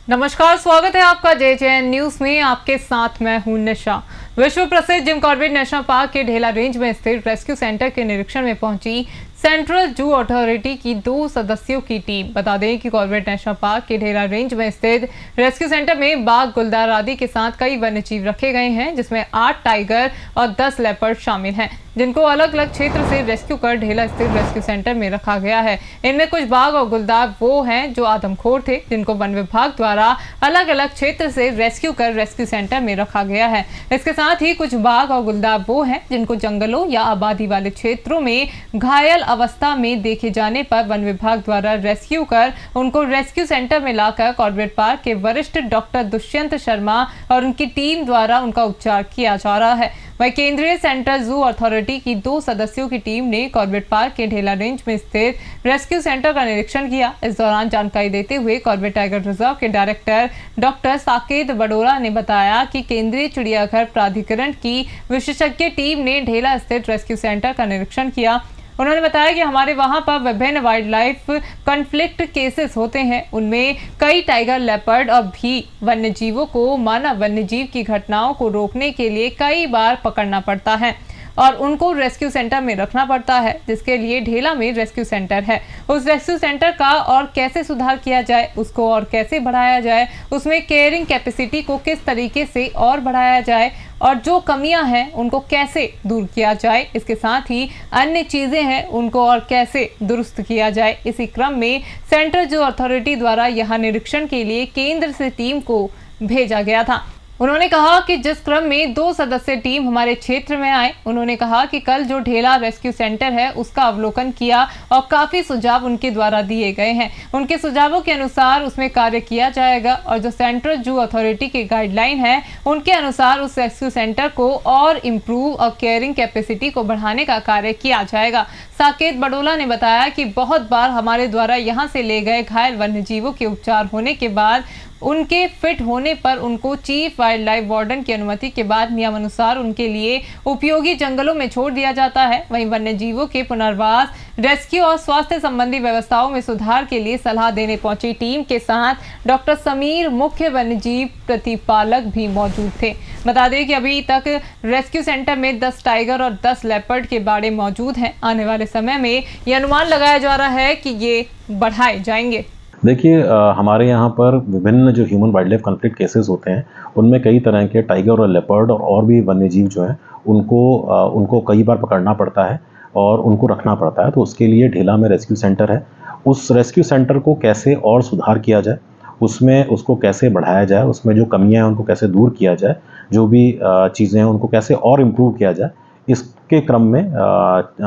नमस्कार, स्वागत है आपका JJN न्यूज में। आपके साथ मैं हूं निशा। विश्व प्रसिद्ध जिम कॉर्बेट नेशनल पार्क के ढेला रेंज में स्थित रेस्क्यू सेंटर के निरीक्षण में पहुंची सेंट्रल जू अथॉरिटी की 2 सदस्यों की टीम। बता दें कि कॉर्बेट नेशनल पार्क के ढेला रेंज में स्थित रेस्क्यू सेंटर में बाघ, गुलदार आदि के साथ कई वन्यजीव रखे गए हैं, जिसमें 8 टाइगर और 10 लेपर्ड शामिल हैं, जिनको अलग अलग क्षेत्र से रेस्क्यू कर ढेला स्थित रेस्क्यू सेंटर में रखा गया है। इनमें कुछ बाघ और गुलदार वो हैं जो आदमखोर थे, जिनको वन विभाग द्वारा अलग अलग क्षेत्र से रेस्क्यू कर रेस्क्यू सेंटर में रखा गया है। इसके साथ ही कुछ बाघ और गुलदार वो हैं जिनको जंगलों या आबादी वाले क्षेत्रों में घायल अवस्था में देखे जाने पर वन विभाग द्वारा रेस्क्यू कर उनको रेस्क्यू सेंटर में लाकर कॉर्बेट पार्क के वरिष्ठ डॉक्टर दुष्यंत शर्मा और उनकी टीम द्वारा उनका उपचार किया जा रहा है। वहीं केंद्रीय सेंट्रल जू अथॉरिटी की 2 सदस्यों की टीम ने कॉर्बेट पार्क के ढेला रेंज में स्थित रेस्क्यू सेंटर का निरीक्षण किया। इस दौरान जानकारी देते हुए कॉर्बेट टाइगर रिजर्व के डायरेक्टर डॉक्टर साकेत बडोरा ने बताया कि केंद्रीय चिड़ियाघर प्राधिकरण की विशेषज्ञ टीम ने ढेला स्थित रेस्क्यू सेंटर का निरीक्षण किया। उन्होंने बताया कि हमारे वहां पर विभिन्न वाइल्ड लाइफ कॉन्फ्लिक्ट केसेस होते हैं, उनमें कई टाइगर, लेपर्ड और भी वन्य जीवों को मानव वन्यजीव की घटनाओं को रोकने के लिए कई बार पकड़ना पड़ता है और उनको रेस्क्यू सेंटर में रखना पड़ता है, जिसके लिए ढेला में रेस्क्यू सेंटर है। उस रेस्क्यू सेंटर का और कैसे सुधार किया जाए, उसको और कैसे बढ़ाया जाए, उसमें केयरिंग कैपेसिटी को किस तरीके से और बढ़ाया जाए और जो कमियां हैं उनको कैसे दूर किया जाए, इसके साथ ही अन्य चीजें हैं उनको और कैसे दुरुस्त किया जाए। इसी क्रम में सेंट्रल जू अथॉरिटी द्वारा यहाँ निरीक्षण के लिए केंद्र से टीम को भेजा गया था। उन्होंने कहा कि जिस क्रम में 2 सदस्यीय टीम हमारे क्षेत्र में आए, उन्होंने कहा कि कल जो ढेला रेस्क्यू सेंटर है उसका अवलोकन किया और काफी सुझाव उनके द्वारा दिए गए हैं। उनके सुझावों के अनुसार उसमें कार्य किया जाएगा और जो सेंट्रल जू अथॉरिटी की गाइडलाइन है उनके अनुसार उस रेस्क्यू सेंटर को और इम्प्रूव और केयरिंग कैपेसिटी को बढ़ाने का कार्य किया जाएगा। साकेत बडोला ने बताया कि बहुत बार हमारे द्वारा यहाँ से ले गए घायल वन्यजीवों के उपचार होने के बाद उनके फिट होने पर उनको चीफ वाइल्ड लाइफ वार्डन की अनुमति के बाद नियमानुसार उनके लिए उपयोगी जंगलों में छोड़ दिया जाता है। वहीं वन्य जीवों के पुनर्वास, रेस्क्यू और स्वास्थ्य संबंधी व्यवस्थाओं में सुधार के लिए सलाह देने पहुंची टीम के साथ डॉक्टर समीर, मुख्य वन्यजीव प्रतिपालक भी मौजूद थे। बता दें कि अभी तक रेस्क्यू सेंटर में 10 टाइगर और 10 लेपर्ड के बाड़े मौजूद हैं। आने वाले समय में ये अनुमान लगाया जा रहा है कि ये बढ़ाए जाएंगे। देखिए, हमारे यहाँ पर विभिन्न जो human wild life conflict cases होते हैं उनमें कई तरह के टाइगर और लेपर्ड और भी वन्यजीव जो हैं उनको कई बार पकड़ना पड़ता है और उनको रखना पड़ता है। तो उसके लिए ढेला में रेस्क्यू सेंटर है। उस रेस्क्यू सेंटर को कैसे और सुधार किया जाए, उसमें उसको कैसे बढ़ाया जाए, उसमें जो कमियाँ हैं उनको कैसे दूर किया जाए, जो भी चीज़ें हैं उनको कैसे और इम्प्रूव किया जाए, इसके क्रम में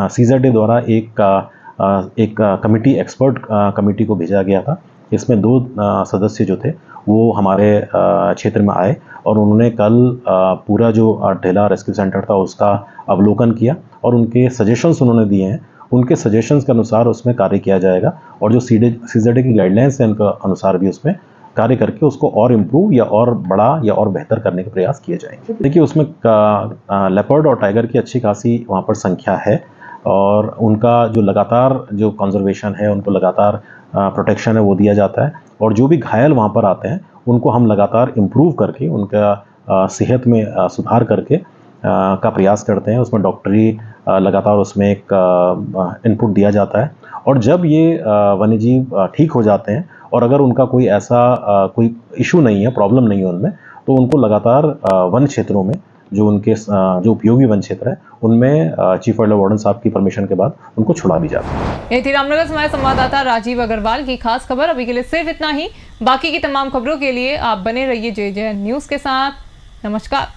CZA द्वारा एक कमिटी, एक्सपर्ट कमिटी को भेजा गया था। इसमें 2 सदस्य जो थे वो हमारे क्षेत्र में आए और उन्होंने कल पूरा जो ढेला रेस्क्यू सेंटर था उसका अवलोकन किया और उनके सजेशंस उन्होंने दिए हैं। उनके सजेशंस के अनुसार उसमें कार्य किया जाएगा और जो CZA की गाइडलाइंस है उनके अनुसार भी उसमें कार्य करके उसको और इम्प्रूव या और बड़ा या और बेहतर करने के प्रयास किए जाएंगे। देखिए, उसमें लेपर्ड और टाइगर की अच्छी खासी वहाँ पर संख्या है और उनका जो लगातार जो कंजर्वेशन है, उनको लगातार प्रोटेक्शन है वो दिया जाता है और जो भी घायल वहाँ पर आते हैं उनको हम लगातार इम्प्रूव करके उनका सेहत में सुधार करके का प्रयास करते हैं। उसमें डॉक्टरी लगातार उसमें एक इनपुट दिया जाता है और जब ये वन्यजीव ठीक हो जाते हैं और अगर उनका कोई ऐसा कोई इशू नहीं है, प्रॉब्लम नहीं है उनमें, तो उनको लगातार वन क्षेत्रों में जो उपयोगी वन क्षेत्र है उनमें चीफ वाइल्ड लाइफ वार्डन साहब की परमिशन के बाद उनको छुड़ा भी जाता है। ये थी रामनगर से हमारे संवाददाता राजीव अग्रवाल की खास खबर। अभी के लिए सिर्फ इतना ही। बाकी की तमाम खबरों के लिए आप बने रहिए JJN न्यूज के साथ। नमस्कार।